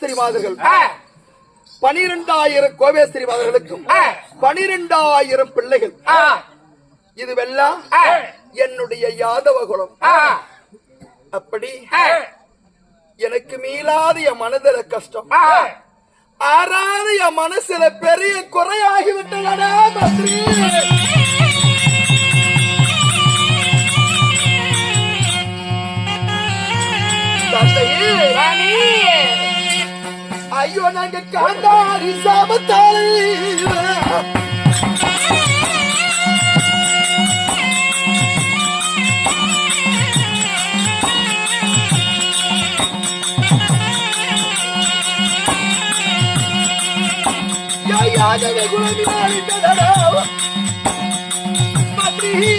கோவேஸ்திரி மாதர்கள் 12,000 கோவேஸ்திரி மாதர்களுக்கும் 12,000 பிள்ளைகள். இதுவெல்லாம் என்னுடைய யாதவ குலம். அப்படி எனக்கு மீளாத என் மனதில கஷ்டம், ஆறாத என் மனசுல பெரிய குறையாகிவிட்டதா மந்திரி. ஐயோ நாங்க காந்தாரி சாபத்தாலே யாதவ குலமினாலிட்டதடா மந்திரி.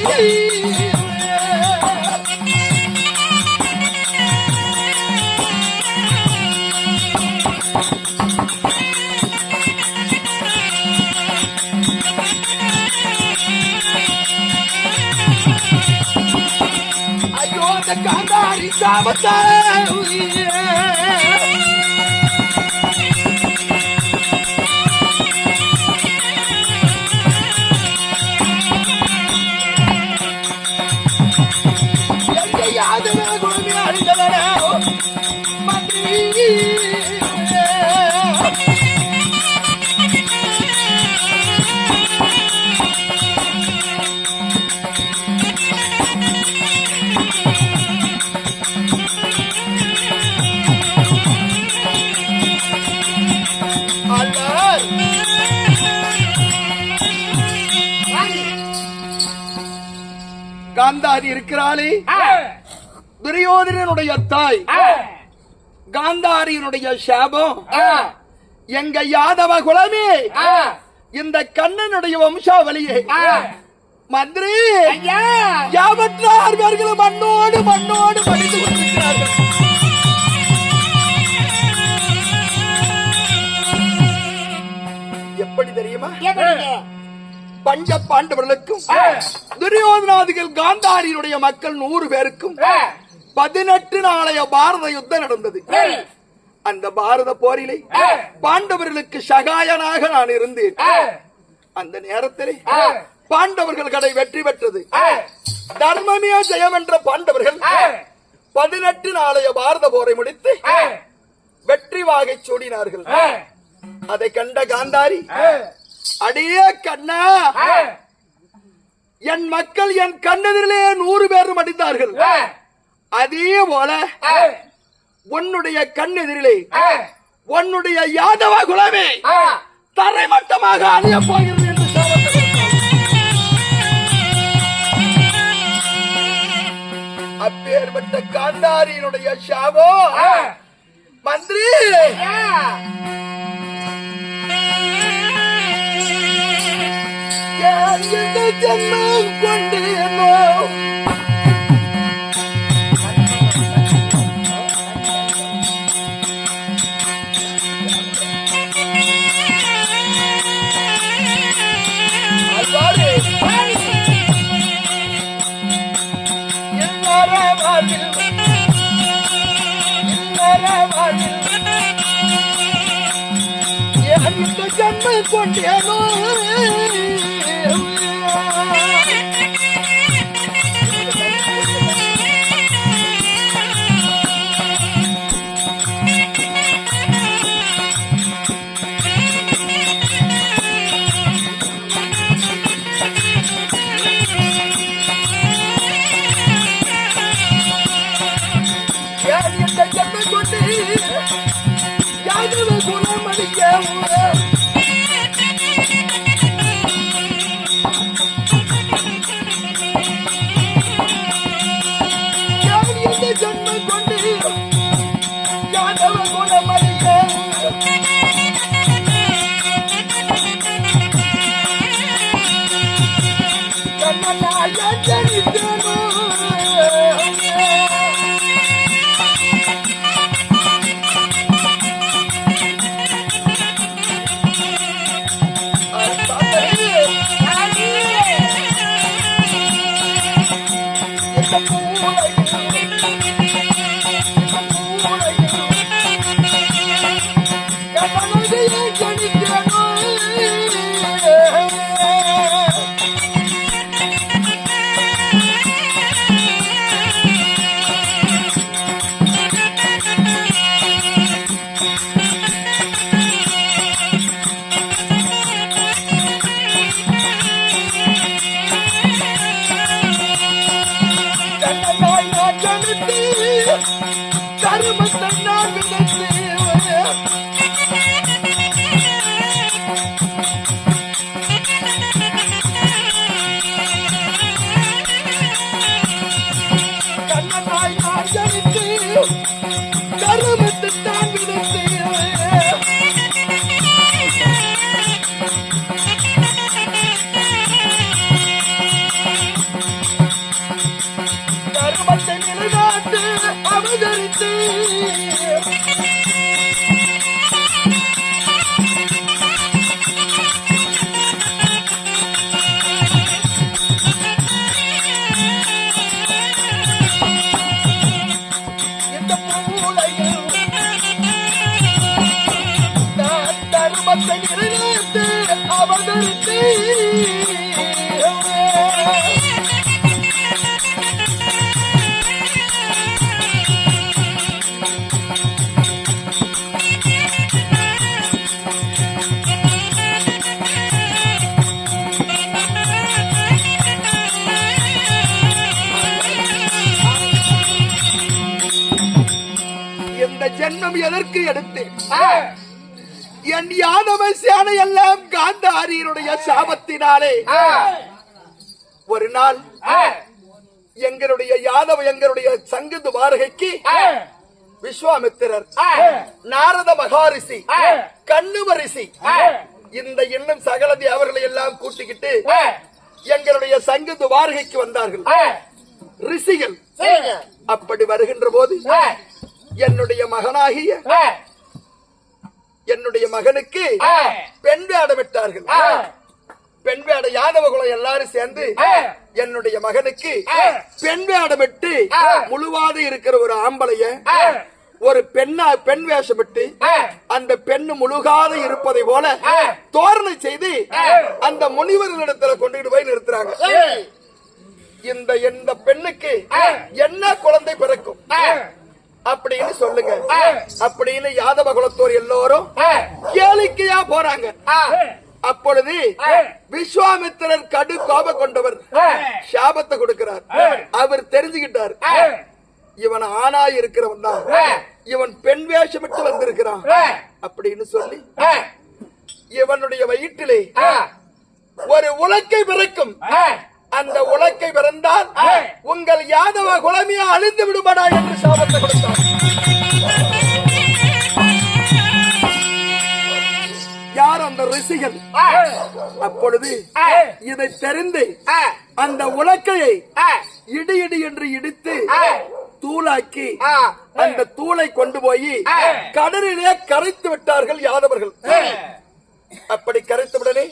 ஐயோ அந்த காந்தாரி சாபத்தாலே காந்தாரி இருக்கிறாளே துரியோதனனுடைய தாய். காந்தாரியினுடைய சாபம் எங்க யாதவ குலமே இந்த கண்ணனுடைய வம்சாவளியே. மந்திரி யாவற்றார் பேர்களும் மண்ணோடு மண்ணோடு படித்து கொண்டிருக்கிறார்கள். எப்படி தெரியுமா? பஞ்ச பாண்டவர்களுக்கும் துரியோதனாதிகள் காந்தாரியினுடைய மக்கள் 100 பேருக்கும் 18 நாளைய பாரத யுத்தம் நடந்தது. அந்த பாரத போரிலே பாண்டவர்களுக்கு சகாயனாக நான் இருந்தேன். அந்த நேரத்திலே பாண்டவர்கள் கடை வெற்றி பெற்றது. தர்மமே ஜெயம் என்ற பாண்டவர்கள் 18 நாளைய பாரத போரை முடித்து வெற்றி வாகை சூடினார்கள். அதை கண்ட காந்தாரி, அடியே கண்ணா, என் மக்கள் என் கண்ணெதிரிலே 100 பேரும் அடித்தார்கள். அதே போல உன்னுடைய கண்ணெதிரிலே உன்னுடைய யாதவ குலமே தரைமட்டமாக அழிய போகிறது என்று அப்பேற்பட்ட காந்தாரியினுடைய சாபோ மந்திரி. ஜன்மம் கொண்டேனோ ஜன்மம் கொண்டேனோ தர்மத்தை நான் விதைத்தேன். கண்ணனாய் நான் ஜனித்து தர்மத்தை தான் விதைத்தேன். தர்மத்தை நிலைநாட்டு அவதரித்து இந்த பூவுலகில் நான் தர்மத்தை நிலைநாட்டு அவதரித்து இந்த ஜென்மம் எதற்கு எடுத்தேன்? என் யாதவ சேனை எல்லாம் காந்தாரியினுடைய சாபத்தினாலே ஒரு நாள் எங்களுடைய சங்கத்து வாரகைக்கு விஸ்வாமித்திரர், நாரத மகாரிஷி, கண்ணுவரிசி, இந்த இன்னும் சகலதி அவர்களை எல்லாம் கூட்டிக்கிட்டு எங்களுடைய சங்கத்து வாரகைக்கு வந்தார்கள் ரிஷிகள். அப்படி வருகின்ற போது என்னுடைய மகனுக்கு பெண் வேடமிட்டார்கள். பெண் வேட யாதவ குலம் எல்லாரும் சேர்ந்து என்னுடைய மகனுக்கு பெண் வேடமிட்டு முழுவாத இருக்கிற ஒரு ஆம்பளைய ஒரு பெண் வேஷமிட்டு அந்த பெண்ணு முழுகாத இருப்பதை போல தோரணை செய்து அந்த முனிவர்களிடத்துல கொண்டுகிட்டு போய் நிறுத்துறாங்க. இந்த பெண்ணுக்கு என்ன குழந்தை பிறக்கும் அப்படின்னு சொல்லுங்க அப்படின்னு யாதவ குலத்தோர் எல்லோரும் கேளிக்கையா போறாங்க. அப்பொழுது விஸ்வாமித்திரர் கடு கோபம் கொண்டவர் சாபத்தை கொடுக்கிறார். அவர் தெரிஞ்சுக்கிட்டார், இவன் ஆணாய் இருக்கிறவன் தான், இவன் பெண் வேஷமிட்டு வந்திருக்கிறான் அப்படின்னு சொல்லி இவனுடைய வயிற்றிலே ஒரு உலக்கை பிறக்கும். அந்த உலக்கை பிறந்தால் உங்கள் யாதவ குலமையா அழிந்து விடுபடா என்று சாபத்தை கொடுத்தார். யார் அந்த ரிஷிகள்? அப்பொழுது இதை தெரிந்து அந்த உலக்கையை இடி இடி என்று இடித்து தூளாக்கி அந்த தூளை கொண்டு போய் கடலிலே கரைத்து விட்டார்கள் யாதவர்கள். அப்படி கரைத்தவுடனே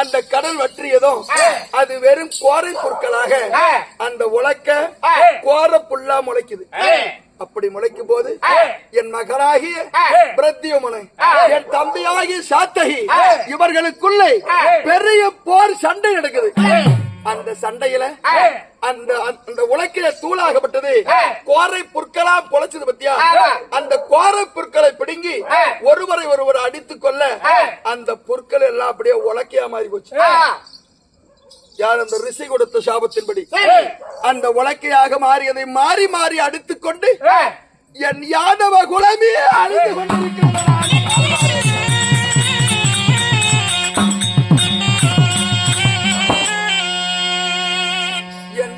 அந்த கடல் வற்றியதும் அது வெறும் கோரை பொருட்களாக அந்த உலக்க கோர புல்லா முளைக்குது. அப்படி முளைக்கும் போது என் மகனாகிய பிரத்யுமனை, என் தம்பியாகிய சாத்தகி, இவர்களுக்குள்ளே பெரிய போர் சண்டை நடக்குது. அந்த சண்டையில அந்த உலக்கில தூளாகப்பட்டது கோரை புற்களா பொழைச்சது பத்தியா, அந்த கோரை புற்களை பிடுங்கி ஒருவரை அடித்துக் கொள்ள அந்த புற்கள் எல்லாம் அப்படியே உலக்கையா மாறி போச்சு. யார்? அந்த ரிஷி கொடுத்த சாபத்தின்படி அந்த உலக்கையாக மாறியதை மாறி மாறி அடித்துக் கொண்டு என் யாதவ குலமே அழிந்து கொண்டிருக்கிறார்.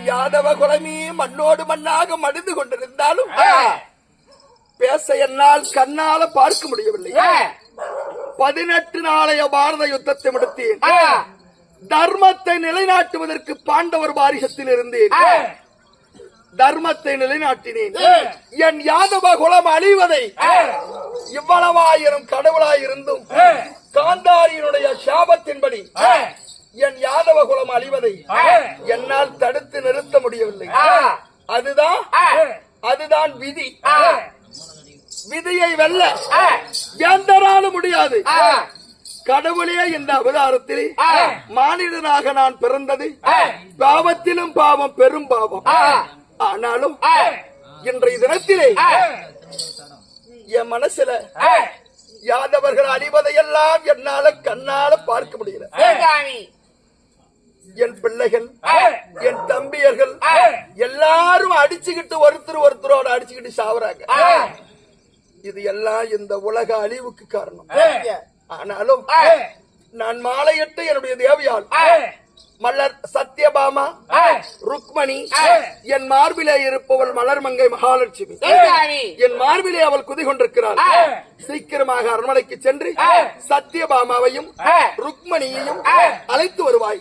யாதவ குலமே மண்ணோடு மண்ணாக மடிந்து கொண்டிருந்தாலும் பேச என்னால் கண்ணால பார்க்க முடியவில்லை. 18 நாளைய பாரத யுத்தத்தை முடித்தேன். தர்மத்தை நிலைநாட்டுவதற்கு பாண்டவர் வாரிசத்தில் இருந்தேன். தர்மத்தை நிலைநாட்டினேன். என் யாதவ குலம் அழிவதை இவ்வளவாயிரம் கடவுளாயிருந்தும் காந்தாரியினுடைய சாபத்தின்படி என் யாதவ குலம் அழிவதை என்னால் தடுத்து நிறுத்த முடியவில்லை. அதுதான் விதி. விதியை வெல்ல எந்தராலும் முடியாது. கடவுளே இந்த அவதாரத்தில் மானிடனாக நான் பிறந்தது பாவத்திலும் பாவம், பெரும் பாவம். ஆனாலும் இன்றைய தினத்திலே என் மனசுல யாதவர்கள் அழிவதையெல்லாம் என்னால கண்ணால பார்க்க முடியல. என் பிள்ளைகள், என் தம்பியர்கள் எல்லாரும் அடிச்சுக்கிட்டு ஒருத்தரோட அடிச்சுக்கிட்டு சாவுறாங்க. இது எல்லாம் இந்த உலக அழிவுக்கு காரணம். ஆனாலும் நான் மாலையிட்டு என்னுடைய தேவியால் மலர் சத்யபாமா ருக்மணி, என் மார்பிலே இருப்பவள் மலர்மங்கை மகாலட்சுமி, என் மார்பிலே அவள் குதி கொண்டிருக்கிறாள். சீக்கிரமாக அரண்மனைக்கு சென்று சத்யபாமாவையும் ருக்மணியையும் அழைத்து வருவாய்.